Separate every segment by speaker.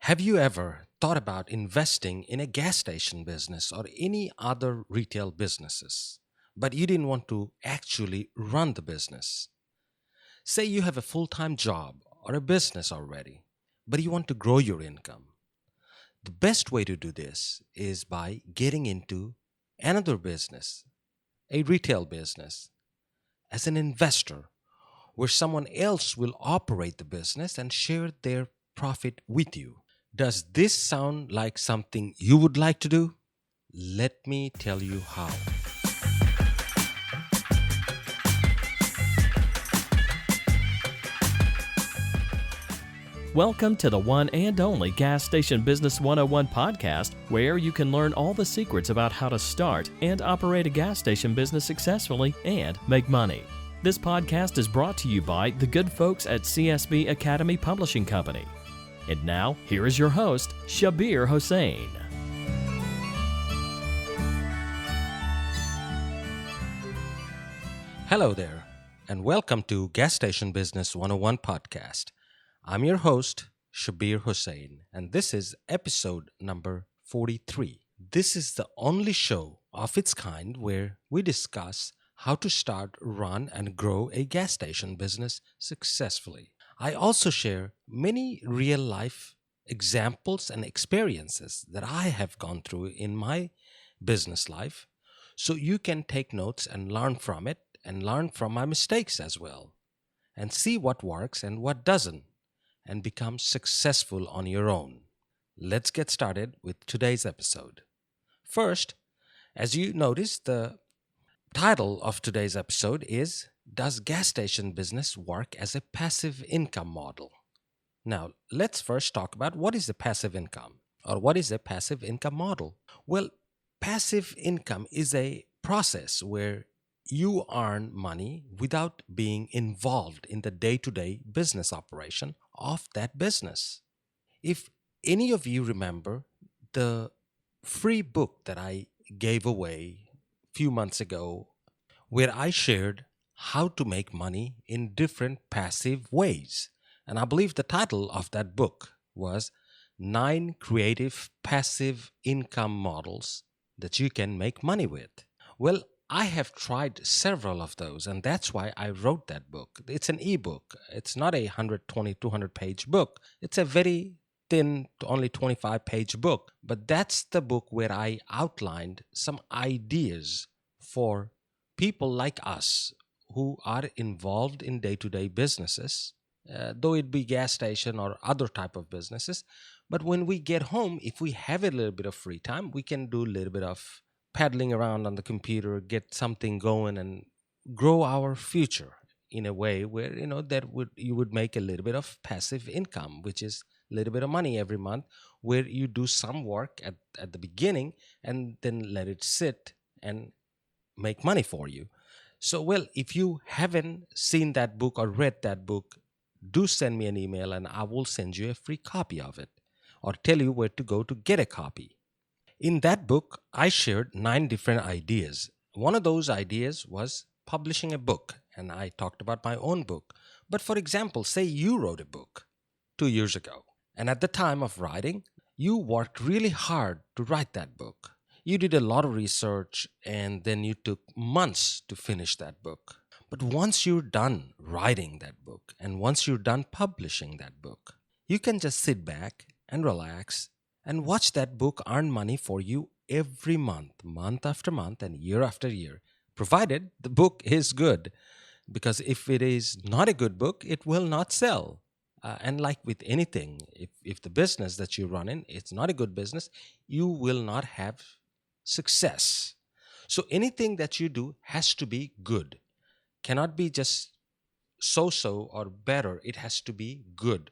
Speaker 1: Have you ever thought about investing in a gas station business or any other retail businesses, but you didn't want to actually run the business? Say you have a full time job or a business already, but you want to grow your income. The best way to do this is by getting into another business, a retail business, as an investor, where someone else will operate the business and share their profit with you. Does this sound like something you would like to do? Let me tell you how.
Speaker 2: Welcome to the one and only Gas Station Business 101 podcast, where you can learn all the secrets about how to start and operate a gas station business successfully and make money. This podcast is brought to you by the good folks at CSB Academy Publishing Company. And now, here is your host, Shabir Hossein.
Speaker 1: Hello there, and welcome to Gas Station Business 101 podcast. I'm your host, Shabir Hossein, and this is episode number 43. This is the only show of its kind where we discuss how to start, run, and grow a gas station business successfully. I also share many real life examples and experiences that I have gone through in my business life, so you can take notes and learn from it and learn from my mistakes as well, and see what works and what doesn't, and become successful on your own. Let's get started with today's episode. First, as you notice, the title of today's episode is Does Gas Station Business Work as a Passive Income Model? Now, let's first talk about what is a passive income or what is a passive income model. Well, passive income is a process where you earn money without being involved in the day to day business operation of that business. If any of you remember the free book that I gave away a few months ago, where I shared how to make money in different passive ways, and I believe the title of that book was 9 Creative Passive Income Models That You Can Make Money With. Well, I have tried several of those, and that's why I wrote that book. It's an ebook. It's not a 120, 200 page book. It's a very thin, only 25-page book. But that's the book where I outlined some ideas for people like us who are involved in day-to-day businesses, though it be gas station or other type of businesses. But when we get home, if we have a little bit of free time, we can do a little bit of paddling around on the computer, get something going, and grow our future in a way where you would make a little bit of passive income, which is a little bit of money every month, where you do some work at the beginning and then let it sit and make money for you. So, well, if you haven't seen that book or read that book, do send me an email and I will send you a free copy of it or tell you where to go to get a copy. In that book, I shared 9 different ideas. One of those ideas was publishing a book, and I talked about my own book. But for example, say you wrote a book 2 years ago, and at the time of writing, you worked really hard to write that book. You did a lot of research, and then you took months to finish that book. But once you're done writing that book, and once you're done publishing that book, you can just sit back and relax and watch that book earn money for you every month, month after month, and year after year, provided the book is good. Because if it is not a good book, it will not sell. And like with anything, if the business that you run in, it's not a good business, you will not have success. So anything that you do has to be good. Cannot be just so or better. It has to be good.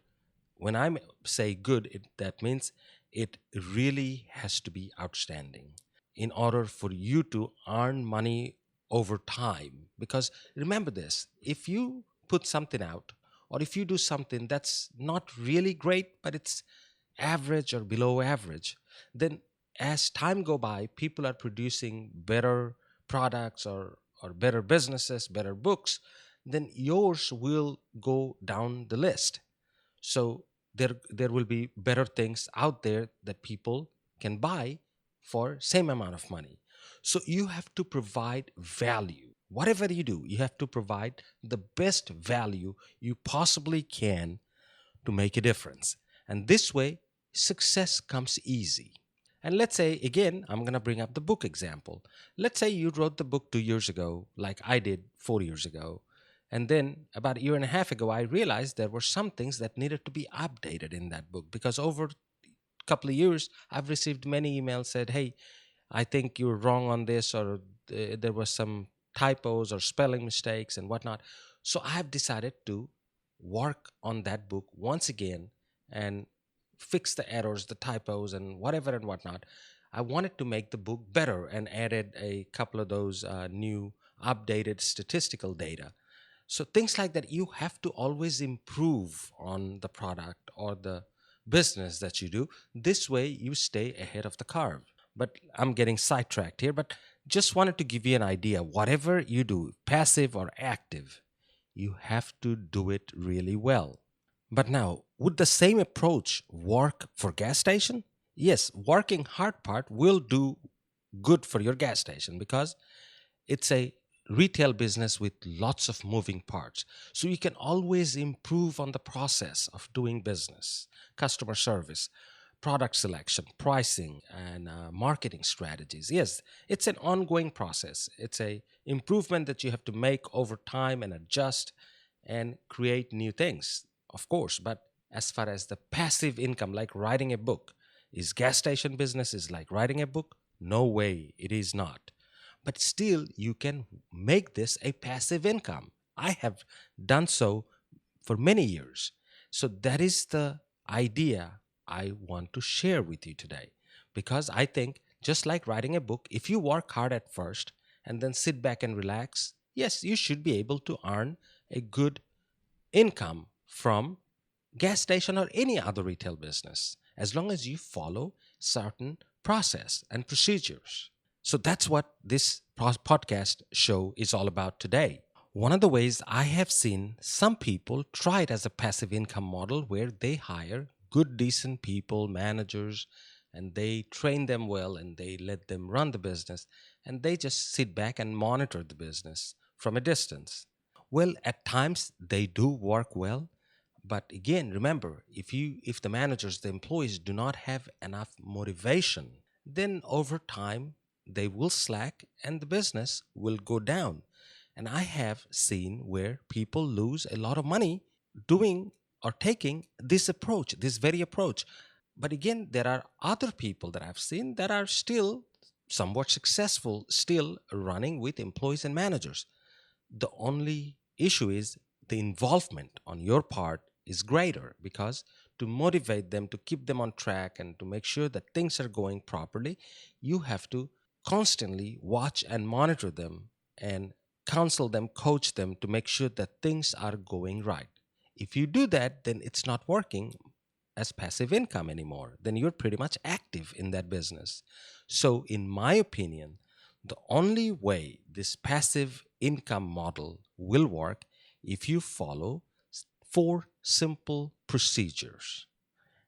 Speaker 1: When I say good, that means it really has to be outstanding in order for you to earn money over time. Because remember this, if you put something out or if you do something that's not really great, but it's average or below average, then as time go by, people are producing better products or better businesses, better books, then yours will go down the list. So there will be better things out there that people can buy for same amount of money. So you have to provide value. Whatever you do, you have to provide the best value you possibly can to make a difference. And this way, success comes easy. And let's say, again, I'm going to bring up the book example. Let's say you wrote the book 2 years ago, like I did 4 years ago. And then about a year and a half ago, I realized there were some things that needed to be updated in that book because over a couple of years, I've received many emails said, hey, I think you're wrong on this, or there was some typos or spelling mistakes and whatnot. So I have decided to work on that book once again and fix the errors, the typos, and whatever and whatnot. I wanted to make the book better and added a couple of those new updated statistical data. So things like that, you have to always improve on the product or the business that you do. This way, you stay ahead of the curve. But I'm getting sidetracked here, but just wanted to give you an idea. Whatever you do, passive or active, you have to do it really well. But now, would the same approach work for gas station? Yes, working hard part will do good for your gas station because it's a retail business with lots of moving parts. So you can always improve on the process of doing business, customer service, product selection, pricing, and marketing strategies. Yes, it's an ongoing process. It's a improvement that you have to make over time and adjust and create new things, of course. But as far as the passive income, like writing a book, is gas station business is like writing a book? No way, it is not. But still, you can make this a passive income. I have done so for many years. So that is the idea I want to share with you today. Because I think, just like writing a book, if you work hard at first and then sit back and relax, yes, you should be able to earn a good income from gas station or any other retail business as long as you follow certain process and procedures. So that's what this podcast show is all about today. One of the ways I have seen some people try it as a passive income model where they hire good, decent people, managers, and they train them well and they let them run the business and they just sit back and monitor the business from a distance. Well, at times they do work well, but again, remember, if the managers, the employees do not have enough motivation, then over time they will slack and the business will go down. And I have seen where people lose a lot of money doing or taking this approach, this very approach. But again, there are other people that I've seen that are still somewhat successful, still running with employees and managers. The only issue is the involvement on your part is greater because to motivate them, to keep them on track, and to make sure that things are going properly, you have to constantly watch and monitor them and counsel them, coach them to make sure that things are going right. If you do that, then it's not working as passive income anymore. Then you're pretty much active in that business. So, in my opinion, the only way this passive income model will work if you follow four simple procedures.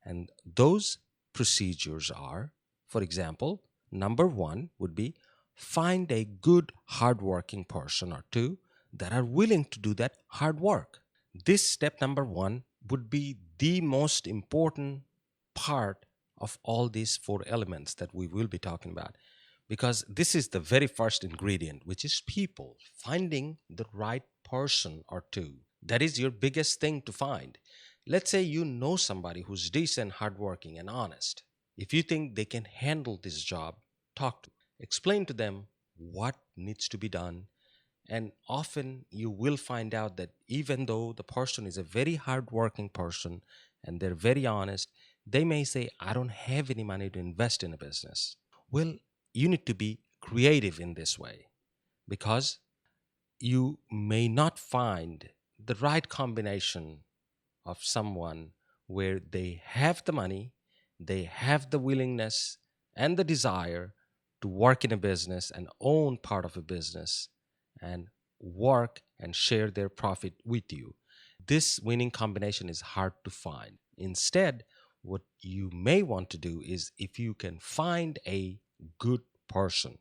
Speaker 1: And those procedures are, for example, number one would be find a good, hardworking person or two that are willing to do that hard work. This step number one would be the most important part of all these four elements that we will be talking about because this is the very first ingredient, which is people, finding the right person or two. That is your biggest thing to find. Let's say you know somebody who's decent, hardworking, and honest. If you think they can handle this job, talk to them. Explain to them what needs to be done. And often you will find out that even though the person is a very hardworking person and they're very honest, they may say, I don't have any money to invest in a business. Well, you need to be creative in this way because you may not find the right combination of someone where they have the money, they have the willingness and the desire to work in a business and own part of a business and work and share their profit with you. This winning combination is hard to find. Instead, what you may want to do is, if you can find a good person,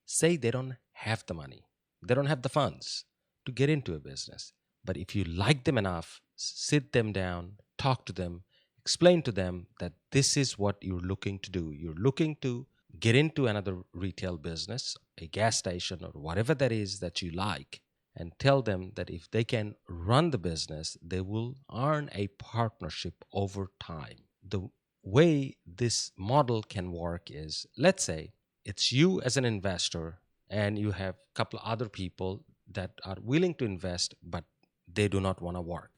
Speaker 1: say they don't have the money, they don't have the funds to get into a business, but if you like them enough, sit them down, talk to them, explain to them that this is what you're looking to do. You're looking to get into another retail business, a gas station, or whatever that is that you like, and tell them that if they can run the business, they will earn a partnership over time. The way this model can work is, let's say it's you as an investor and you have a couple of other people that are willing to invest, but they do not want to work.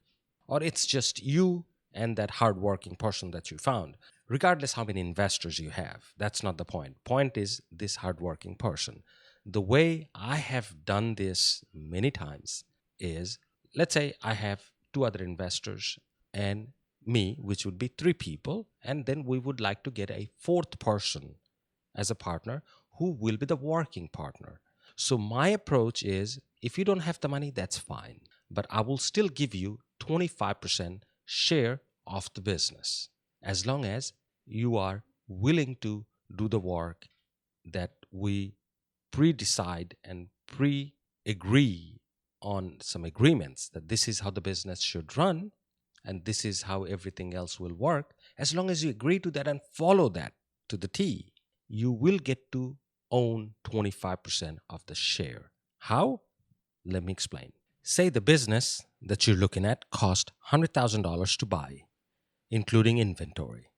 Speaker 1: Or it's just you and that hardworking person that you found. Regardless how many investors you have, that's not the point. Point is this hardworking person. The way I have done this many times is, let's say I have two other investors and me, which would be three people, and then we would like to get a fourth person as a partner who will be the working partner. So my approach is, if you don't have the money, that's fine, but I will still give you 25% share of the business as long as you are willing to do the work that we pre-decide and pre-agree on some agreements, that this is how the business should run and this is how everything else will work. As long as you agree to that and follow that to the T, you will get to own 25% of the share. How? Let me explain. Say the business that you're looking at cost $100,000 to buy, including inventory.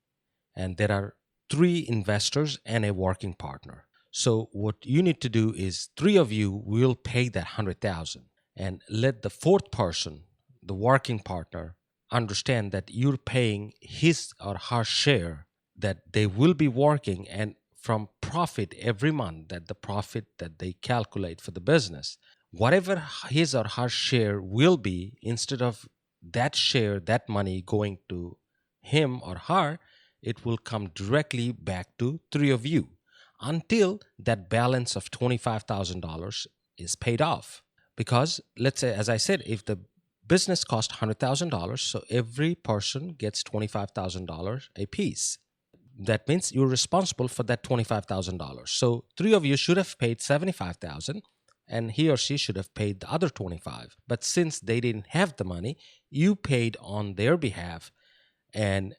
Speaker 1: And there are three investors and a working partner. So what you need to do is, three of you will pay that 100,000 and let the fourth person, the working partner, understand that you're paying his or her share, that they will be working, and from profit every month, that the profit that they calculate for the business, whatever his or her share will be, instead of that share, that money going to him or her, it will come directly back to three of you until that balance of $25,000 is paid off. Because let's say, as I said, if the business cost $100,000, so every person gets $25,000 a piece. That means you're responsible for that $25,000. So three of you should have paid $75,000 and he or she should have paid the other 25. But since they didn't have the money, you paid on their behalf. And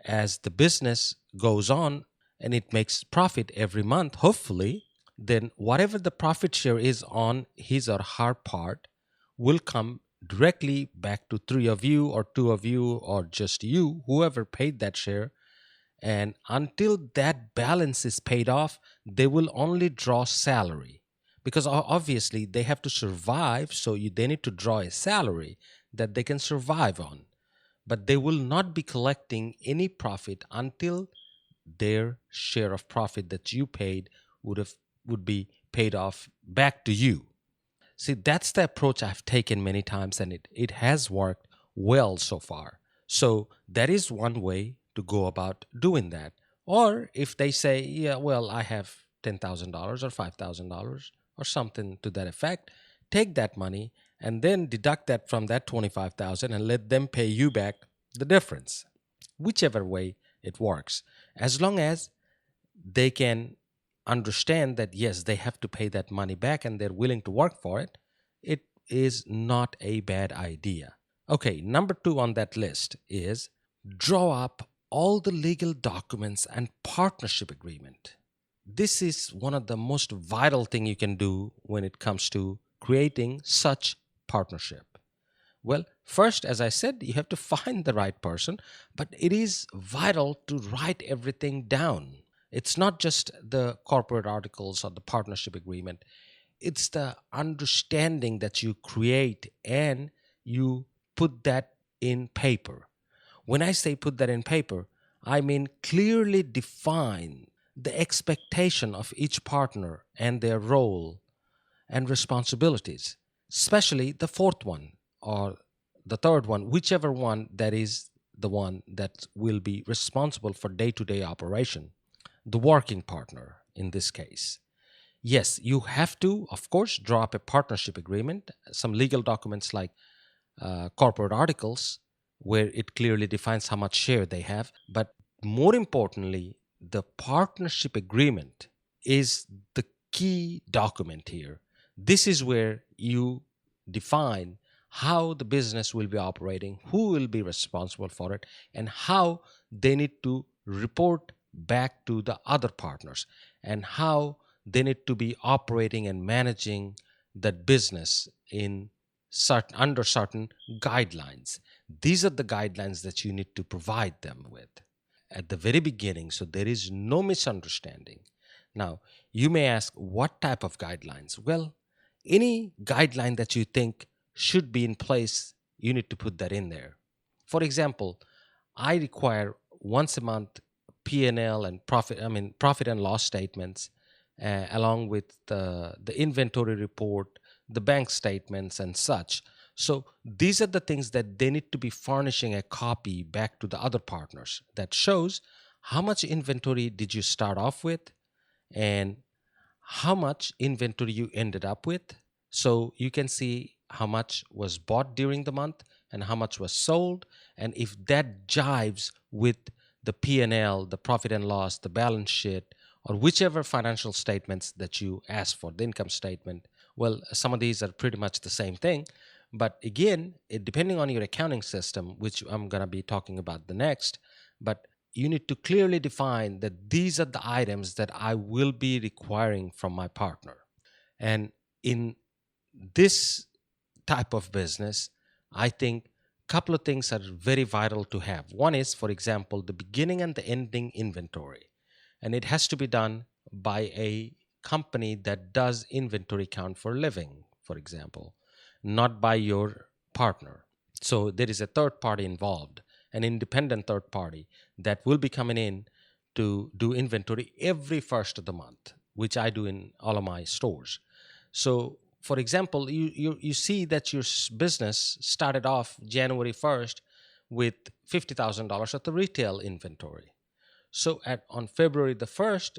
Speaker 1: as the business goes on and it makes profit every month, hopefully, then whatever the profit share is on his or her part will come directly back to three of you or two of you or just you, whoever paid that share. And until that balance is paid off, they will only draw salary, because obviously they have to survive. So they need to draw a salary that they can survive on, but they will not be collecting any profit until their share of profit that you paid would be paid off back to you. See, that's the approach I've taken many times, and it has worked well so far. So that is one way to go about doing that. Or if they say, yeah, well, I have $10,000 or $5,000 or something to that effect, take that money and then deduct that from that 25,000 and let them pay you back the difference. Whichever way it works, as long as they can understand that yes, they have to pay that money back and they're willing to work for it, it is not a bad idea. Okay, number 2 on that list is draw up all the legal documents and partnership agreement. This is one of the most vital thing you can do when it comes to creating such partnership. Well, first, as I said, you have to find the right person, but it is vital to write everything down. It's not just the corporate articles or the partnership agreement. It's the understanding that you create and you put that in paper. When I say put that in paper, I mean clearly define the expectation of each partner and their role and responsibilities, especially the fourth one or the third one, whichever one that is the one that will be responsible for day-to-day operation, the working partner in this case. Yes, you have to, of course, draw up a partnership agreement, some legal documents like corporate articles where it clearly defines how much share they have. But more importantly, the partnership agreement is the key document here. This is where you define how the business will be operating, who will be responsible for it, and how they need to report back to the other partners, and how they need to be operating and managing that business in under certain guidelines. These are the guidelines that you need to provide them with at the very beginning, so there is no misunderstanding. Now, you may ask, what type of guidelines? Well, any guideline that you think should be in place, you need to put that in there. For example, I require once a month P&L and profit and loss statements, along with the inventory report, the bank statements, and such. So these are the things that they need to be furnishing a copy back to the other partners that shows how much inventory did you start off with, and how much inventory you ended up with. So you can see how much was bought during the month and how much was sold. And if that jives with the P&L, the profit and loss, the balance sheet, or whichever financial statements that you ask for, the income statement, well, some of these are pretty much the same thing. But again, depending on your accounting system, which I'm going to be talking about the next, but you need to clearly define that these are the items that I will be requiring from my partner. And in this type of business, I think a couple of things are very vital to have. One is, for example, the beginning and the ending inventory. And it has to be done by a company that does inventory count for a living, for example, not by your partner. So there is a third party involved, an independent third party that will be coming in to do inventory every first of the month, which I do in all of my stores. So, for example, you see that your business started off January 1st with $50,000 of the retail inventory. So on February the 1st,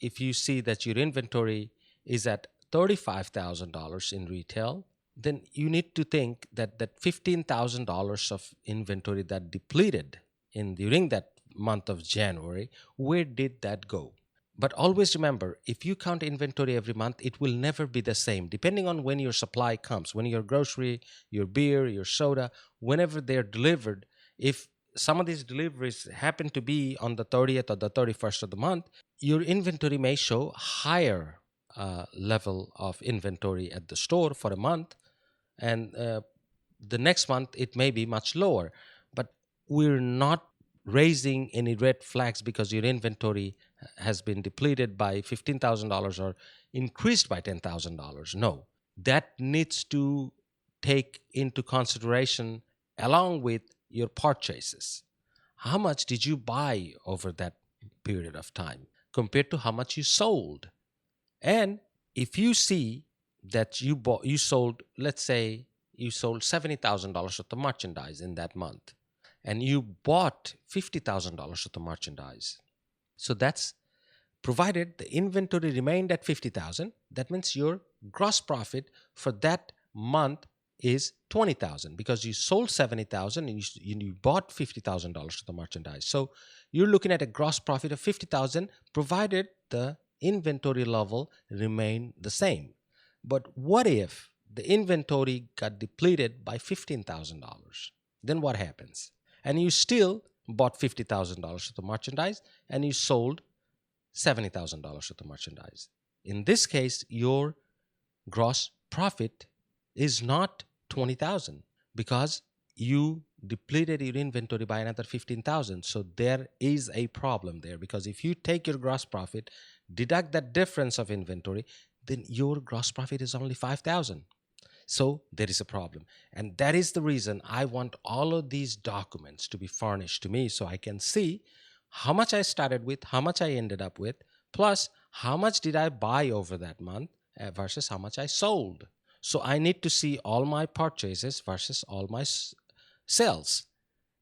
Speaker 1: if you see that your inventory is at $35,000 in retail, then you need to think that that $15,000 of inventory that depleted during that month of January, where did that go? But always remember, if you count inventory every month, it will never be the same, depending on when your supply comes, when your grocery, your beer, your soda, whenever they're delivered. If some of these deliveries happen to be on the 30th or the 31st of the month, your inventory may show higher level of inventory at the store for a month, and the next month it may be much lower. But we're not raising any red flags because your inventory has been depleted by $15,000 or increased by $10,000. No, that needs to take into consideration along with your purchases. How much did you buy over that period of time compared to how much you sold? And if you see that you sold, let's say you sold $70,000 of the merchandise in that month, and you bought $50,000 of the merchandise. So that's provided the inventory remained at 50,000. That means your gross profit for that month is 20,000 because you sold 70,000 and you bought $50,000 of the merchandise. So you're looking at a gross profit of 50,000 provided the inventory level remained the same. But what if the inventory got depleted by $15,000? Then what happens? And you still bought $50,000 of the merchandise and you sold $70,000 of the merchandise. In this case, your gross profit is not 20,000 because you depleted your inventory by another 15,000. So there is a problem there, because if you take your gross profit, deduct that difference of inventory, then your gross profit is only 5,000. So there is a problem. And that is the reason I want all of these documents to be furnished to me so I can see how much I started with, how much I ended up with, plus how much did I buy over that month versus how much I sold. So I need to see all my purchases versus all my sales.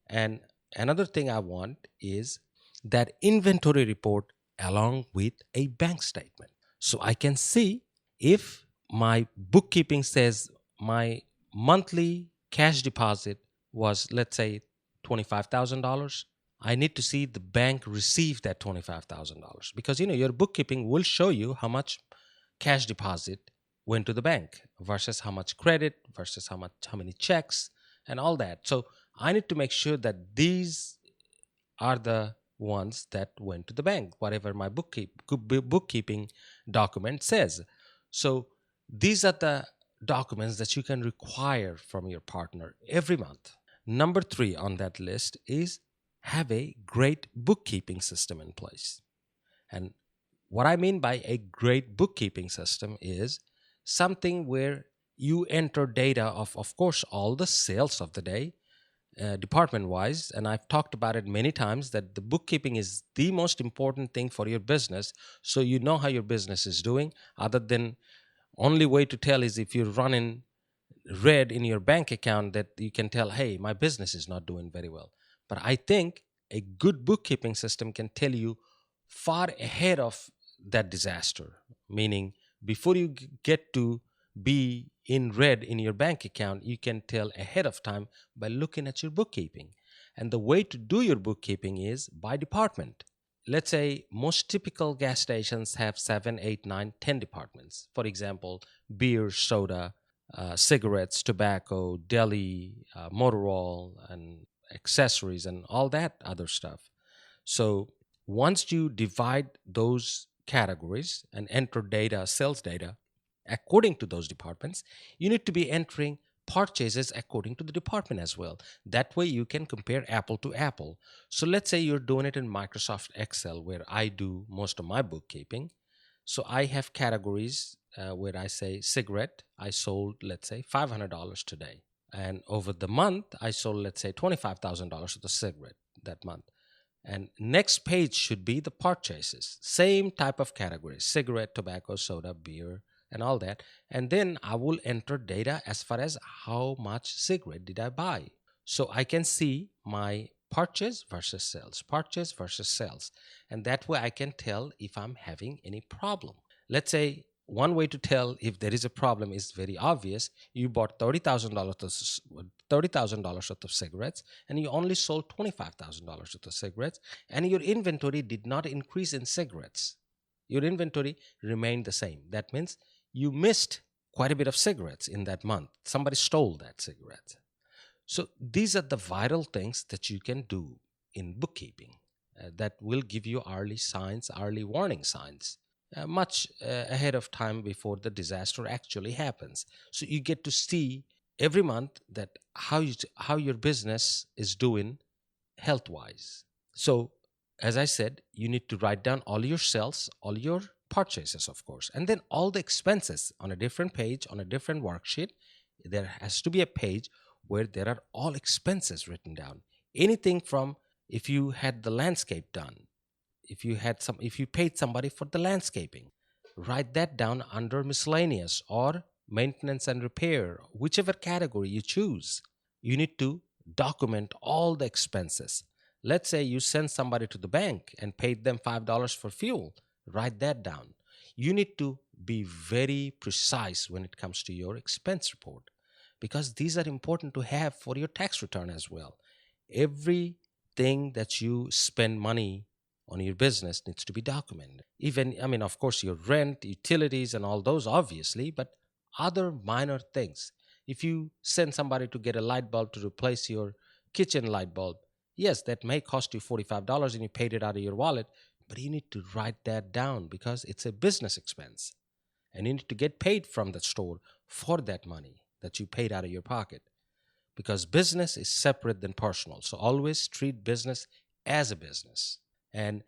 Speaker 1: And another thing I want is that inventory report along with a bank statement. So I can see if my bookkeeping says my monthly cash deposit was, let's say, $25,000, I need to see the bank receive that $25,000 because your bookkeeping will show you how much cash deposit went to the bank versus how much credit versus how many checks and all that. So I need to make sure that these are the ones that went to the bank, whatever my bookkeeping document says. So these are the documents that you can require from your partner every month. Number three on that list is have a great bookkeeping system in place. And what I mean by a great bookkeeping system is something where you enter data of course, all the sales of the day, department wise. And I've talked about it many times that the bookkeeping is the most important thing for your business. So you know how your business is doing, other than only way to tell is if you're running red in your bank account, that you can tell, hey, my business is not doing very well. But I think a good bookkeeping system can tell you far ahead of that disaster, meaning before you get to be in red in your bank account, you can tell ahead of time by looking at your bookkeeping. And the way to do your bookkeeping is by department. Let's say most typical gas stations have 7, 8, 9, 10 departments. For example, beer, soda, cigarettes, tobacco, deli, motor oil, and accessories, and all that other stuff. So once you divide those categories and enter data, sales data, according to those departments, you need to be entering purchases according to the department as well. That way you can compare apple to apple. So let's say you're doing it in Microsoft Excel, where I do most of my bookkeeping. So I have categories where I say cigarette, I sold, let's say, $500 today. And over the month, I sold, let's say, $25,000 of the cigarette that month. And next page should be the purchases. Same type of categories: cigarette, tobacco, soda, beer, and all that. And then I will enter data as far as how much cigarette did I buy. So I can see my purchase versus sales. And that way I can tell if I'm having any problem. Let's say one way to tell if there is a problem is very obvious. You bought $30,000 worth of cigarettes, and you only sold $25,000 worth of cigarettes, and your inventory did not increase in cigarettes. Your inventory remained the same. That means you missed quite a bit of cigarettes in that month. Somebody stole that cigarette. So these are the vital things that you can do in bookkeeping that will give you early signs, early warning signs, much ahead of time before the disaster actually happens. So you get to see every month that how your business is doing health wise. So as I said, you need to write down all your sales, all your purchases, of course, and then all the expenses on a different page, on a different worksheet. There has to be a page where there are all expenses written down. Anything from if you had the landscape done, if you paid somebody for the landscaping, write that down under miscellaneous or maintenance and repair, whichever category you choose. You need to document all the expenses. Let's say you send somebody to the bank and paid them $5 for fuel. Write that down. You need to be very precise when it comes to your expense report, because these are important to have for your tax return as well. Everything that you spend money on your business needs to be documented. Even, of course, your rent, utilities, and all those, obviously, but other minor things. If you send somebody to get a light bulb to replace your kitchen light bulb, yes, that may cost you $45 and you paid it out of your wallet, but you need to write that down because it's a business expense. And you need to get paid from the store for that money that you paid out of your pocket, because business is separate than personal. So always treat business as a business. And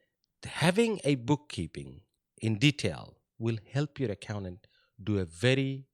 Speaker 1: having a bookkeeping in detail will help your accountant do a very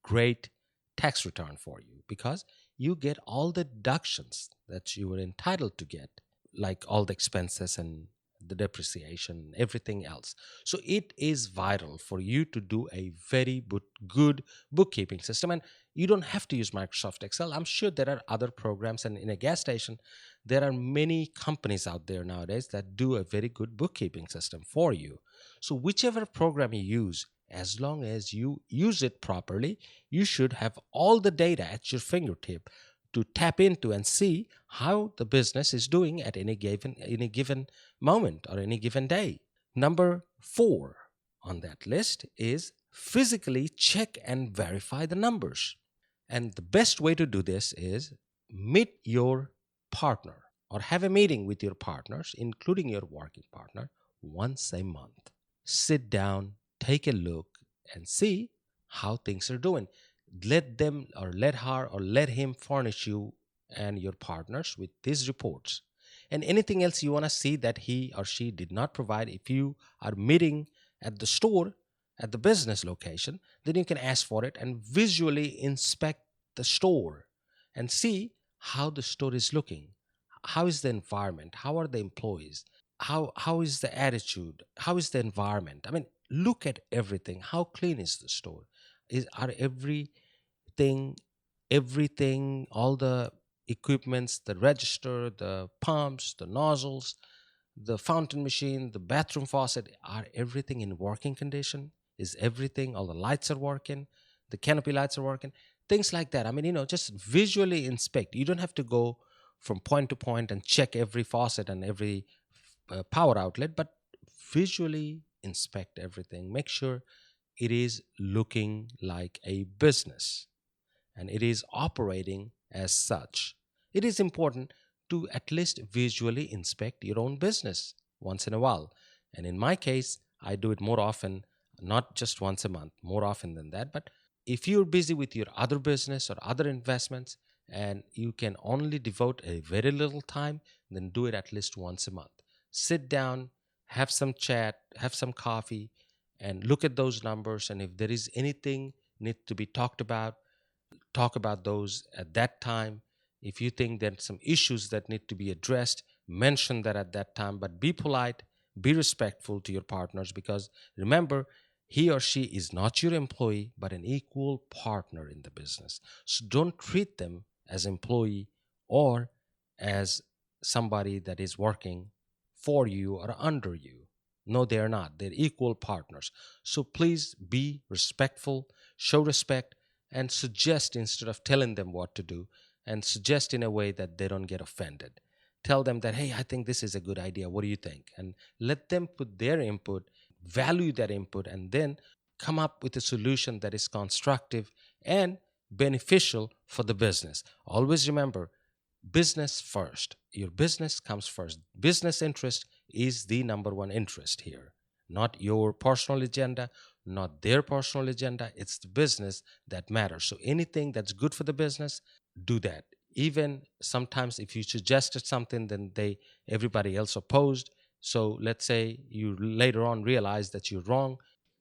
Speaker 1: great tax return for you, because you get all the deductions that you were entitled to get, like all the expenses and the depreciation, everything else. So it is vital for you to do a very good bookkeeping system. And you don't have to use Microsoft Excel. I'm sure there are other programs. And in a gas station, there are many companies out there nowadays that do a very good bookkeeping system for you. So whichever program you use, as long as you use it properly, you should have all the data at your fingertip to tap into and see how the business is doing at any given moment or any given day. Number 4 on that list is physically check and verify the numbers. And the best way to do this is meet your partner or have a meeting with your partners, including your working partner, once a month. Sit down, take a look, and see how things are doing. Let them or let her or let him furnish you and your partners with these reports. And anything else you want to see that he or she did not provide, if you are meeting at the store, at the business location, then you can ask for it and visually inspect the store and see how the store is looking. How is the environment? How are the employees? How is the attitude? How is the environment? I mean, look at everything. How clean is the store? Are everything, all the equipments, the register, the pumps, the nozzles, the fountain machine, the bathroom faucet, are everything in working condition? Is everything, all the lights are working, the canopy lights are working, things like that. I mean, just visually inspect. You don't have to go from point to point and check every faucet and every power outlet, but visually inspect everything. Make sure it is looking like a business and it is operating as such. It is important to at least visually inspect your own business once in a while. And in my case, I do it more often, not just once a month, more often than that. But if you're busy with your other business or other investments and you can only devote a very little time, then do it at least once a month. Sit down, have some chat, have some coffee, and look at those numbers. And if there is anything need to be talked about, talk about those at that time. If you think there's some issues that need to be addressed, mention that at that time, but be polite, be respectful to your partners, because remember, he or she is not your employee, but an equal partner in the business. So don't treat them as employee or as somebody that is working for you or under you. No, they are not. They're equal partners. So please be respectful, show respect, and suggest instead of telling them what to do, and suggest in a way that they don't get offended. Tell them that, hey, I think this is a good idea. What do you think? And let them put their input, value that input, and then come up with a solution that is constructive and beneficial for the business. Always remember, business first. Your business comes first. Business interest is the number one interest here, not your personal agenda, not their personal agenda. It's the business that matters. So anything that's good for the business, do that. Even sometimes if you suggested something, then everybody else opposed. So let's say you later on realize that you're wrong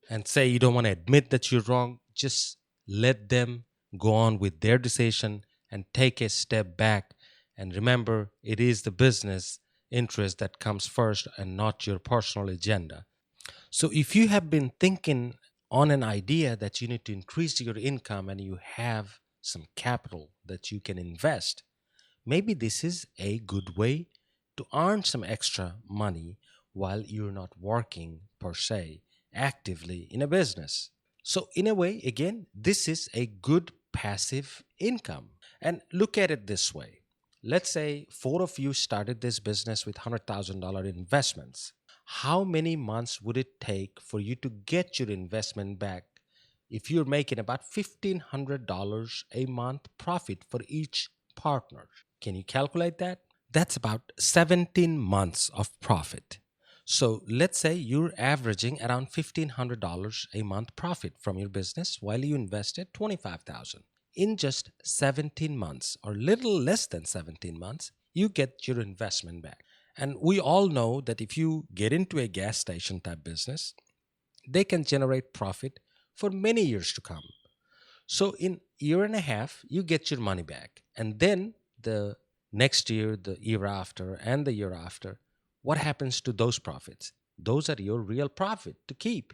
Speaker 1: and say you don't want to admit that you're wrong, just let them go on with their decision and take a step back. And remember, it is the business interest that comes first and not your personal agenda. So if you have been thinking on an idea that you need to increase your income and you have some capital that you can invest, maybe this is a good way to earn some extra money while you're not working per se actively in a business. So, in a way, again, this is a good passive income. And look at it this way. Let's say four of you started this business with $100,000 investments. How many months would it take for you to get your investment back if you're making about $1,500 a month profit for each partner? Can you calculate that? That's about 17 months of profit. So let's say you're averaging around $1,500 a month profit from your business while you invested $25,000. In just 17 months or little less than 17 months, you get your investment back. And we all know that if you get into a gas station type business, they can generate profit for many years to come. So in year and a half, you get your money back. And then the next year, the year after, and the year after, what happens to those profits? Those are your real profit to keep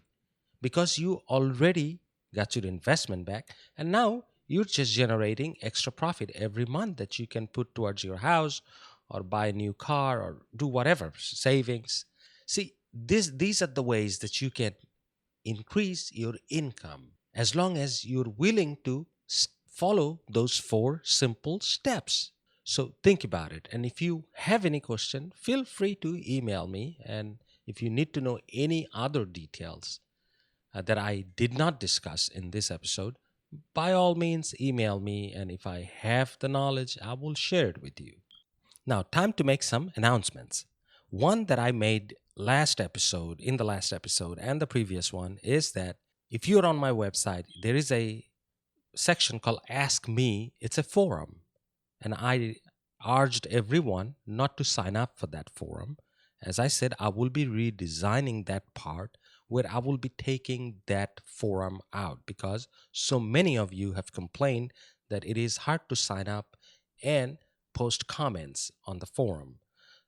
Speaker 1: because you already got your investment back. And now you're just generating extra profit every month that you can put towards your house or buy a new car or do whatever, savings. See, these are the ways that you can increase your income as long as you're willing to follow those 4 simple steps. So think about it. And if you have any question, feel free to email me. And if you need to know any other details that I did not discuss in this episode, by all means, email me. And if I have the knowledge, I will share it with you. Now, time to make some announcements. One that I made in the last episode, and the previous one is that if you're on my website, there is a section called Ask Me. It's a forum. And I urged everyone not to sign up for that forum. As I said, I will be redesigning that part where I will be taking that forum out because so many of you have complained that it is hard to sign up and post comments on the forum.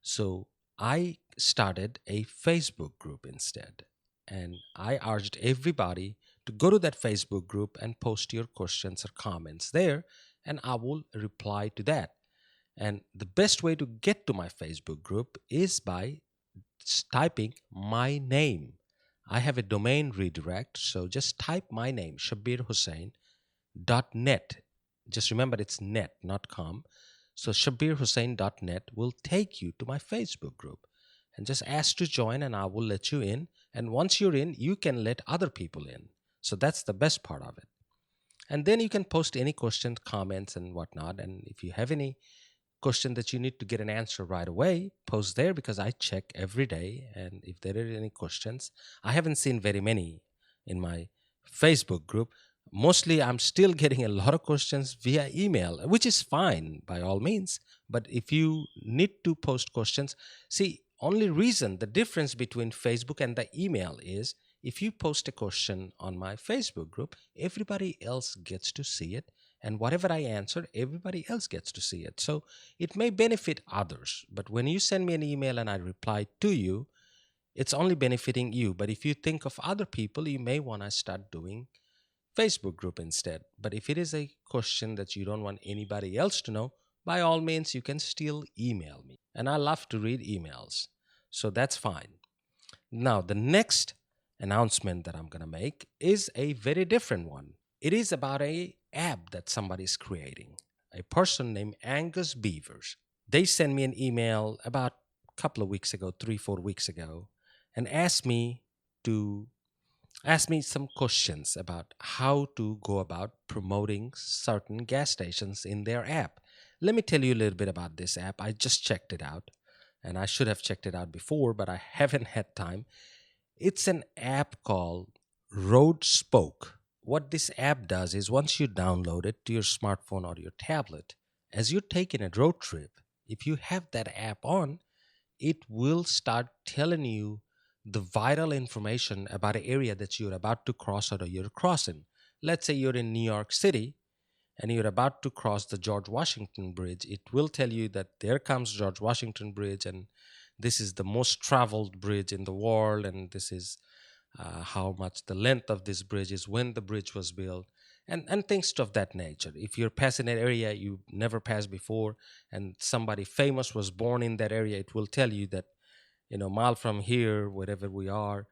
Speaker 1: So I started a Facebook group instead. And I urged everybody to go to that Facebook group and post your questions or comments there, and I will reply to that. And the best way to get to my Facebook group is by typing my name. I have a domain redirect, so just type my name, ShabirHussain.net. Just remember it's net, not com. So ShabirHussain.net will take you to my Facebook group. And just ask to join, and I will let you in. And once you're in, you can let other people in. So that's the best part of it. And then you can post any questions, comments, and whatnot. And if you have any question that you need to get an answer right away, post there because I check every day. And if there are any questions, I haven't seen very many in my Facebook group. Mostly, I'm still getting a lot of questions via email, which is fine by all means. But if you need to post questions, see, only reason the difference between Facebook and the email is if you post a question on my Facebook group, everybody else gets to see it. And whatever I answer, everybody else gets to see it. So it may benefit others. But when you send me an email and I reply to you, it's only benefiting you. But if you think of other people, you may want to start doing Facebook group instead. But if it is a question that you don't want anybody else to know, by all means, you can still email me. And I love to read emails. So that's fine. Now, the next announcement that I'm going to make is a very different one. It is about a app that somebody's creating. A person named Angus Beavers. They sent me an email about a couple of weeks ago, 3-4 weeks ago, and asked me some questions about how to go about promoting certain gas stations in their app. Let me tell you a little bit about this app. I just checked it out, and I should have checked it out before, but I haven't had time. It's an app called Road Spoke. What this app does is once you download it to your smartphone or your tablet, as you're taking a road trip, if you have that app on, it will start telling you the vital information about an area that you're about to cross or you're crossing. Let's say you're in New York City and you're about to cross the George Washington Bridge. It will tell you that there comes George Washington Bridge, and this is the most traveled bridge in the world, and this is how much the length of this bridge is, when the bridge was built, and things of that nature. If you're passing an area you never passed before and somebody famous was born in that area, it will tell you that, mile from here, wherever we are,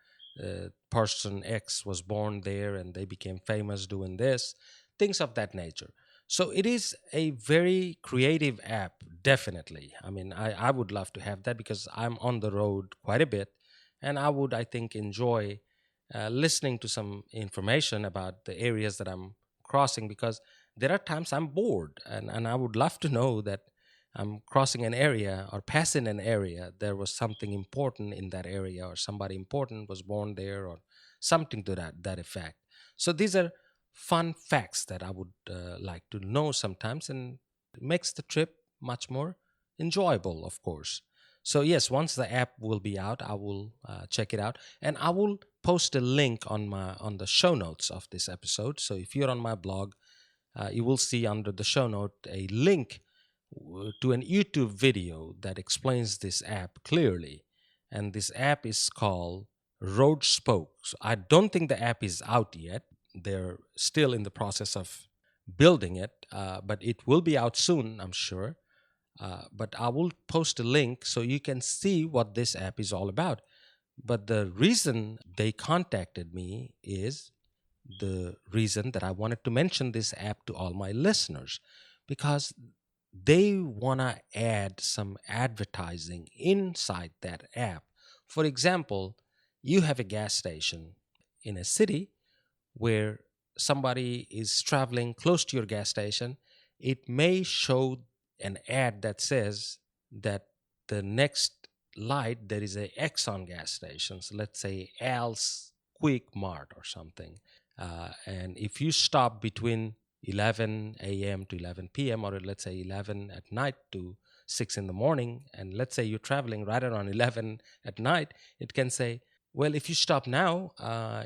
Speaker 1: person X was born there and they became famous doing this, things of that nature. So it is a very creative app, definitely. I mean, I would love to have that because I'm on the road quite a bit, and I think, enjoy listening to some information about the areas that I'm crossing, because there are times I'm bored, and I would love to know that I'm crossing an area or passing an area, there was something important in that area, or somebody important was born there, or something to that effect. So these are fun facts that I would like to know sometimes, and it makes the trip much more enjoyable, of course. So yes, once the app will be out, I will check it out, and I will post a link on the show notes of this episode. So if you're on my blog, you will see under the show note a link to an YouTube video that explains this app clearly. And this app is called Road Spoke. So I don't think the app is out yet. They're still in the process of building it, but it will be out soon, I'm sure. But I will post a link so you can see what this app is all about. But the reason they contacted me is the reason that I wanted to mention this app to all my listeners, because they want to add some advertising inside that app. For example, you have a gas station in a city where somebody is traveling close to your gas station. It may show an ad that says that the next light there is a Exxon gas station. So let's say Al's Quick Mart or something. And if you stop between 11 a.m. to 11 p.m., or let's say 11 at night to 6 in the morning, and let's say you're traveling right around 11 at night, it can say, well, if you stop now,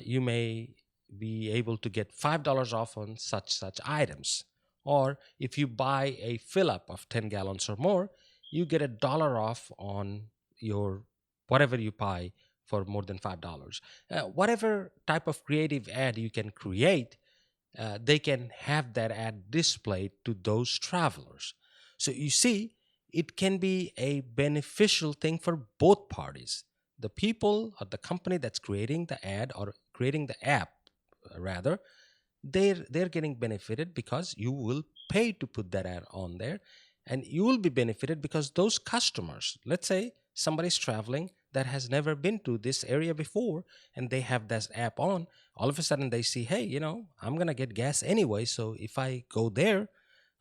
Speaker 1: you may be able to get $5 off on such items. Or if you buy a fill up of 10 gallons or more, you get $1 off on your whatever you buy for more than $5. Whatever type of creative ad you can create, they can have that ad displayed to those travelers. So you see, it can be a beneficial thing for both parties. The people or the company that's creating the ad or creating the app, rather, they're getting benefited because you will pay to put that ad on there, and you will be benefited because those customers, let's say somebody's traveling that has never been to this area before, and they have this app on, all of a sudden they see, hey, I'm gonna get gas anyway, so if I go there,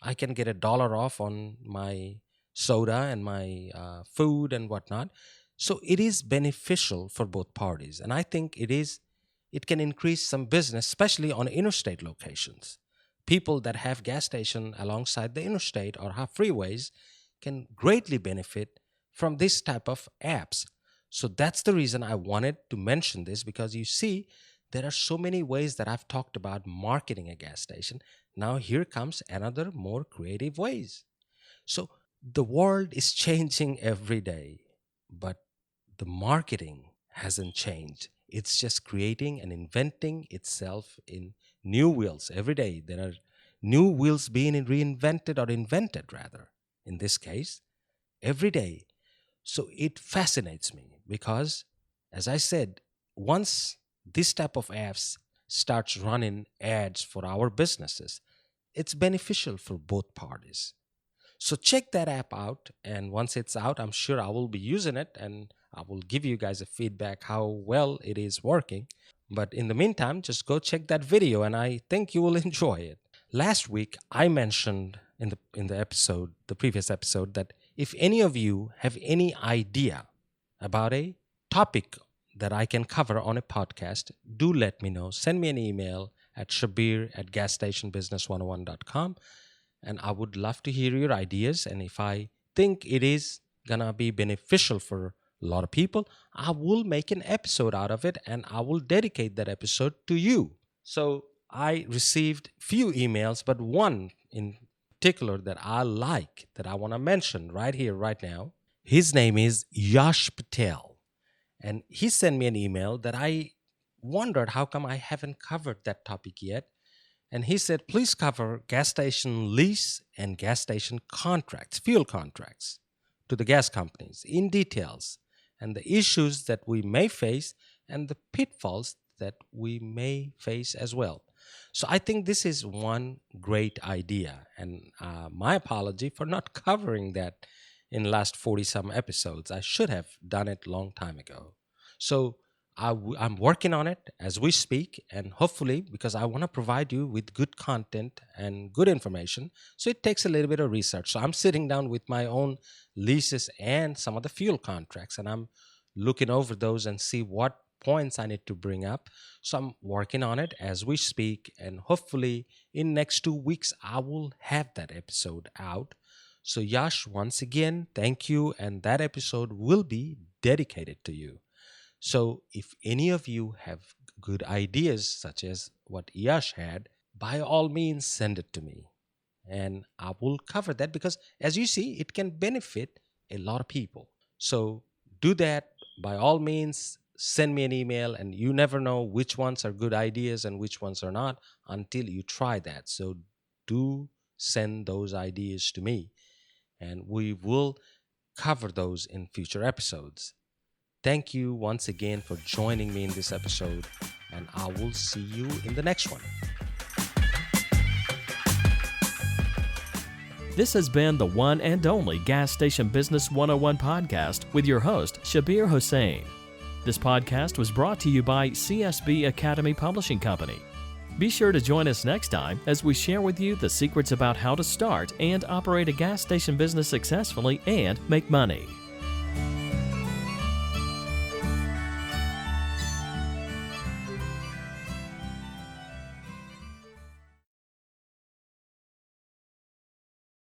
Speaker 1: I can get $1 off on my soda and my food and whatnot. So it is beneficial for both parties, and I think it can increase some business, especially on interstate locations. People that have gas station alongside the interstate or have freeways can greatly benefit from this type of apps. So that's the reason I wanted to mention this, because you see, there are so many ways that I've talked about marketing a gas station. Now here comes another more creative ways. So the world is changing every day, but the marketing hasn't changed. It's just creating and inventing itself in new wheels every day. There are new wheels being reinvented or invented, rather, in this case, every day. So it fascinates me because, as I said, once this type of apps starts running ads for our businesses, it's beneficial for both parties. So check that app out, and once it's out, I'm sure I will be using it, and I will give you guys a feedback how well it is working. But in the meantime, just go check that video, and I think you will enjoy it. Last week, I mentioned in the episode, the previous episode, that if any of you have any idea about a topic that I can cover on a podcast, do let me know. Send me an email at shabir@gasstationbusiness101.com, and I would love to hear your ideas. And if I think it is gonna be beneficial for a lot of people, I will make an episode out of it, and I will dedicate that episode to you. So I received few emails, but one in particular that I like, that I want to mention right here, right now. His name is Yash Patel, and he sent me an email that I wondered how come I haven't covered that topic yet. And he said, please cover gas station lease and gas station contracts, fuel contracts to the gas companies in details, and the issues that we may face and the pitfalls that we may face as well. So I think this is one great idea, and my apology for not covering that in last 40 some episodes. I should have done it long time ago. So I'm working on it as we speak, and hopefully, because I want to provide you with good content and good information, so it takes a little bit of research. So I'm sitting down with my own leases and some of the fuel contracts, and I'm looking over those and see what points I need to bring up. So I'm working on it as we speak, and hopefully in next 2 weeks I will have that episode out. So Yash, once again, thank you, and that episode will be dedicated to you. So if any of you have good ideas such as what Yash had, by all means send it to me, and I will cover that, because as you see, it can benefit a lot of people. So do that by all means. Send me an email, and you never know which ones are good ideas and which ones are not until you try that. So do send those ideas to me, and we will cover those in future episodes. Thank you once again for joining me in this episode. and I will see you in the next one.
Speaker 2: This has been the one and only Gas Station Business 101 podcast with your host, Shabir Hussain. This podcast was brought to you by CSB Academy Publishing Company. Be sure to join us next time as we share with you the secrets about how to start and operate a gas station business successfully and make money.